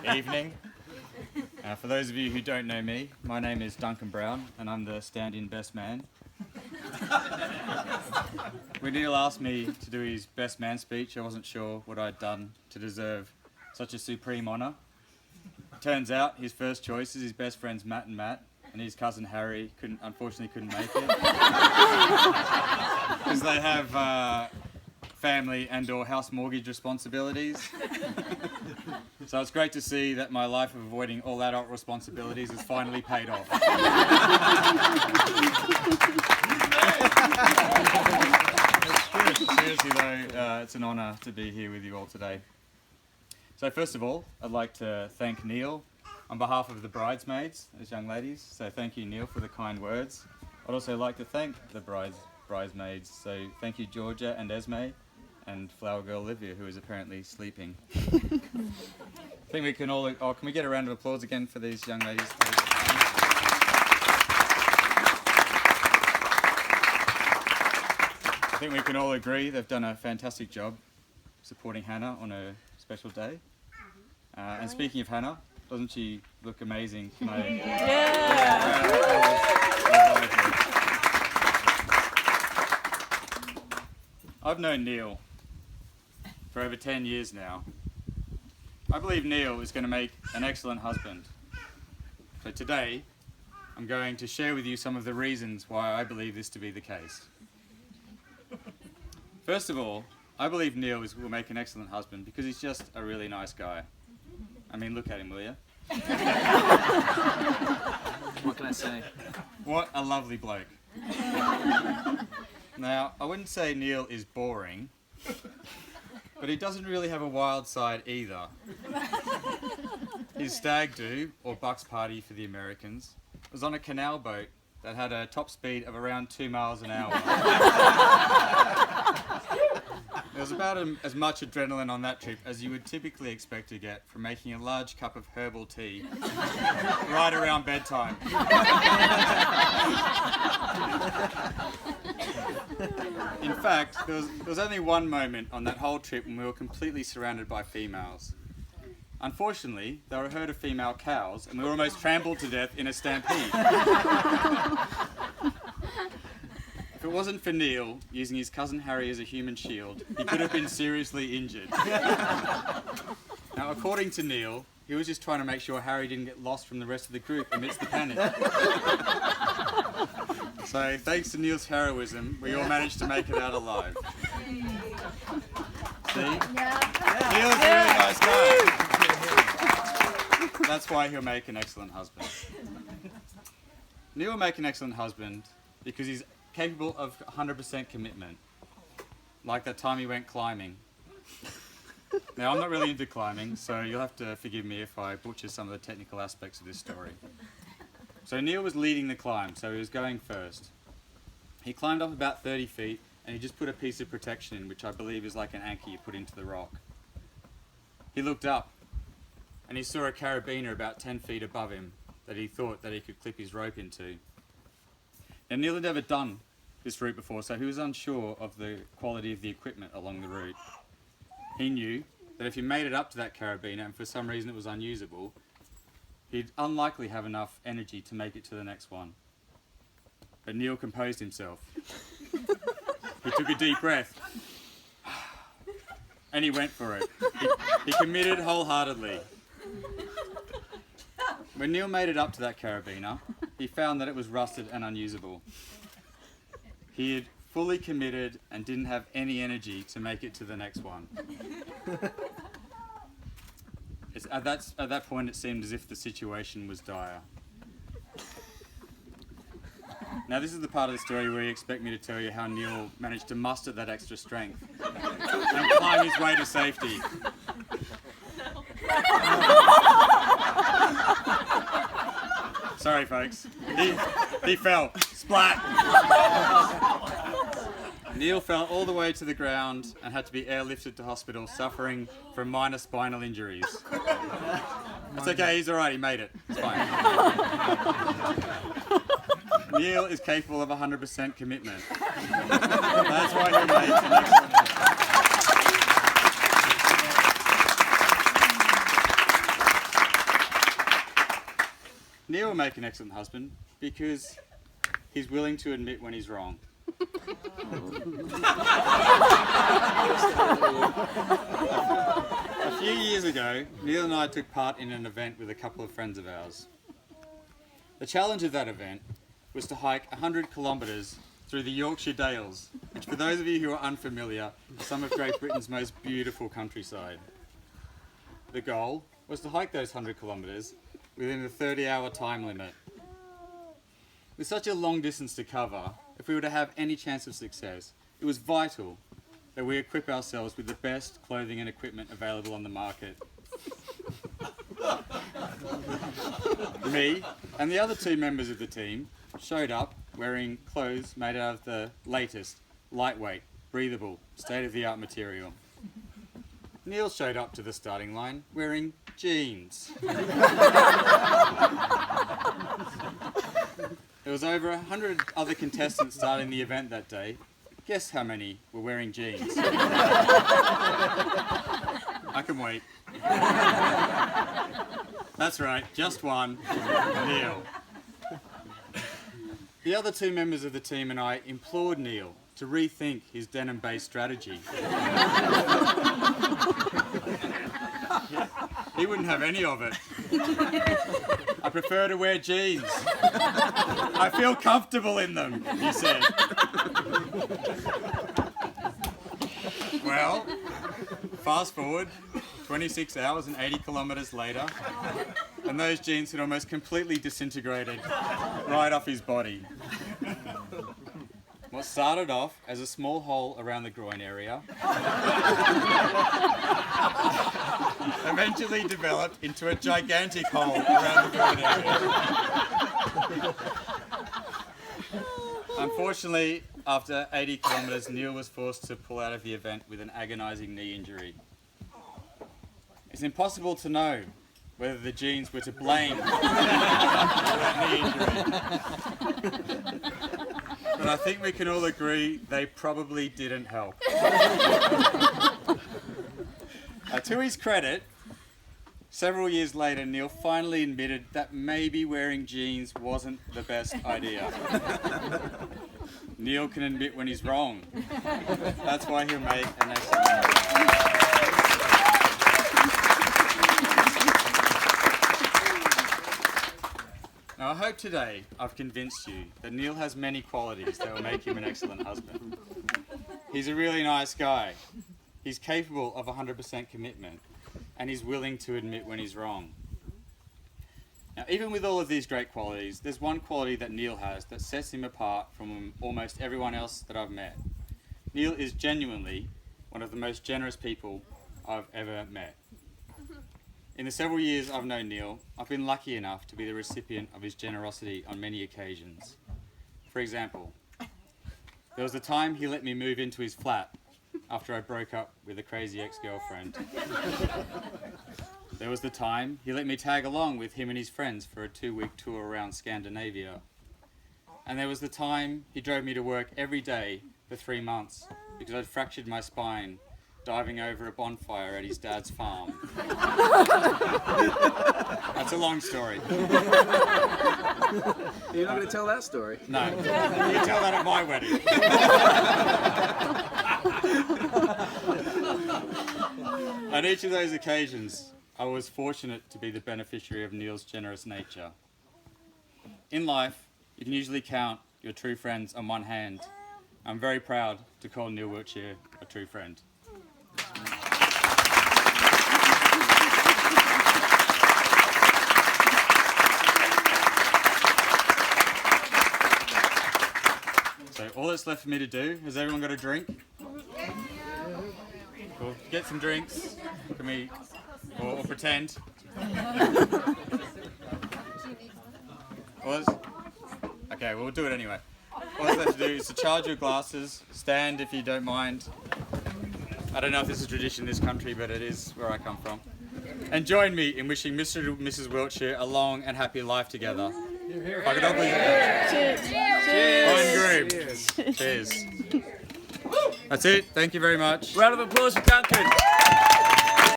Evening. For those of you who don't know me, my name is Duncan Brown and I'm the stand-in best man. When Neil asked me to do his best man speech, I wasn't sure what I'd done to deserve such a supreme honour. Turns out his first choice is his best friends Matt and his cousin Harry unfortunately couldn't make it because they have family and or house mortgage responsibilities. So it's great to see that my life of avoiding all adult responsibilities has finally paid off. Seriously though, it's an honour to be here with you all today. So first of all, I'd like to thank Neil on behalf of the bridesmaids, those young ladies. So thank you, Neil, for the kind words. I'd also like to thank the bridesmaids. So thank you, Georgia and Esme, and flower girl Olivia, who is apparently sleeping. I think we can all... Oh, can we get a round of applause again for these young ladies, please? I think we can all agree they've done a fantastic job supporting Hannah on her special day. And speaking of Hannah, doesn't she look amazing tonight? I've known Neil for over 10 years now. I believe Neil is going to make an excellent husband. So today, I'm going to share with you some of the reasons why I believe this to be the case. First of all, I believe Neil will make an excellent husband because he's just a really nice guy. I mean, look at him, will you? What can I say? What a lovely bloke. Now, I wouldn't say Neil is boring, but he doesn't really have a wild side either. His stag do, or bucks party for the Americans, was on a canal boat that had a top speed of around 2 miles an hour. There was about as much adrenaline on that trip as you would typically expect to get from making a large cup of herbal tea right around bedtime. In fact, there was only one moment on that whole trip when we were completely surrounded by females. Unfortunately, there were a herd of female cows and we were almost trampled to death in a stampede. If it wasn't for Neil using his cousin Harry as a human shield, he could have been seriously injured. Now, according to Neil, he was just trying to make sure Harry didn't get lost from the rest of the group amidst the panic. So, thanks to Neil's heroism, we all managed to make it out alive. See? Neil's a really nice guy. That's why he'll make an excellent husband. Neil will make an excellent husband because he's capable of 100% commitment, like that time he went climbing. Now, I'm not really into climbing, so you'll have to forgive me if I butcher some of the technical aspects of this story. So Neil was leading the climb, so he was going first. He climbed up about 30 feet, and he just put a piece of protection in, which I believe is like an anchor you put into the rock. He looked up, and he saw a carabiner about 10 feet above him that he thought that he could clip his rope into. Now, Neil had never done this route before, so he was unsure of the quality of the equipment along the route. He knew that if he made it up to that carabiner and for some reason it was unusable, he'd unlikely have enough energy to make it to the next one. But Neil composed himself. He took a deep breath and he went for it. He committed wholeheartedly. When Neil made it up to that carabiner, he found that it was rusted and unusable. He had fully committed and didn't have any energy to make it to the next one. At that point, it seemed as if the situation was dire. Now, this is the part of the story where you expect me to tell you how Neil managed to muster that extra strength and climb his way to safety. Sorry, folks. He fell. Splat! Neil fell all the way to the ground and had to be airlifted to hospital, suffering from minor spinal injuries. It's okay, he's alright, he made it. It's fine. Neil is capable of 100% commitment. That's why he made an excellent husband. Neil will make an excellent husband because he's willing to admit when he's wrong. A few years ago, Neil and I took part in an event with a couple of friends of ours. The challenge of that event was to hike 100 kilometres through the Yorkshire Dales, which for those of you who are unfamiliar, are some of Great Britain's most beautiful countryside. The goal was to hike those 100 kilometres within the 30-hour time limit. With such a long distance to cover, if we were to have any chance of success, it was vital that we equip ourselves with the best clothing and equipment available on the market. Me and the other two members of the team showed up wearing clothes made out of the latest, lightweight, breathable, state-of-the-art material. Neil showed up to the starting line wearing jeans. There was over 100 other contestants starting the event that day. Guess how many were wearing jeans? I can wait. That's right, just one, Neil. The other two members of the team and I implored Neil to rethink his denim-based strategy. He wouldn't have any of it. I prefer to wear jeans. I feel comfortable in them, he said. Well, fast forward 26 hours and 80 kilometres later, and those jeans had almost completely disintegrated right off his body. What started off as a small hole around the groin area eventually developed into a gigantic hole around the groin area. Unfortunately, after 80 kilometres, Neil was forced to pull out of the event with an agonising knee injury. It's impossible to know whether the jeans were to blame for that knee injury. But I think we can all agree they probably didn't help. To his credit, several years later, Neil finally admitted that maybe wearing jeans wasn't the best idea. Neil can admit when he's wrong. That's why he'll make an excellent husband. Now, I hope today I've convinced you that Neil has many qualities that will make him an excellent husband. He's a really nice guy. He's capable of 100% commitment, and he's willing to admit when he's wrong. Now, even with all of these great qualities, there's one quality that Neil has that sets him apart from almost everyone else that I've met. Neil is genuinely one of the most generous people I've ever met. In the several years I've known Neil, I've been lucky enough to be the recipient of his generosity on many occasions. For example, there was the time he let me move into his flat after I broke up with a crazy ex-girlfriend. There was the time he let me tag along with him and his friends for a 2-week tour around Scandinavia. And there was the time he drove me to work every day for 3 months because I'd fractured my spine diving over a bonfire at his dad's farm. That's a long story. You're not going to tell that story? No, you tell that at my wedding. On each of those occasions, I was fortunate to be the beneficiary of Neil's generous nature. In life, you can usually count your true friends on one hand. I'm very proud to call Neil Wiltshire a true friend. So all that's left for me to do, has everyone got a drink? Cool. Get some drinks. Can we, or pretend? Okay, we'll do it anyway. All that's left to do is to charge your glasses, stand if you don't mind. I don't know if this is a tradition in this country, but it is where I come from. And join me in wishing Mr. and Mrs. Wiltshire a long and happy life together. If I could all Cheers. Cheers. Cheers. That's it. Thank you very much. Round of applause for Duncan.